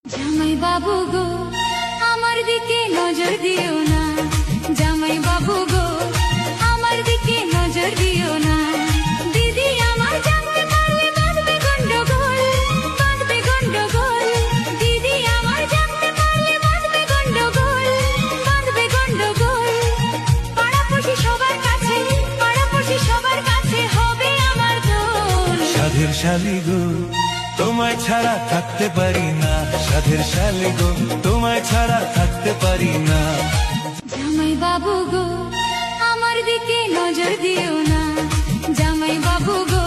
জামাই বাবু গো, আমার দিকে নজর দিও না। জামাই বাবু গো, আমার দিকে নজর দিও না। দিদি আমার জানতে পারলে বাঁধবে গন্ডগোল, বাঁধবে গন্ডগোল। দিদি আমার জানতে পারলে বাঁধবে গন্ডগোল, বাঁধবে গন্ডগোল। পাড়াপড়শি সবার কাছে, পাড়াপড়শি সবার কাছে হবে আমার দোল। সাধের শালি গো, তোমায় ছাড়া থাকতে পারি না। সাধের শালি গো, তোমায় ছাড়া থাকতে পারি না। জামাই বাবু গো, আমার দিকে নজর দিও না। জামাই বাবু গো,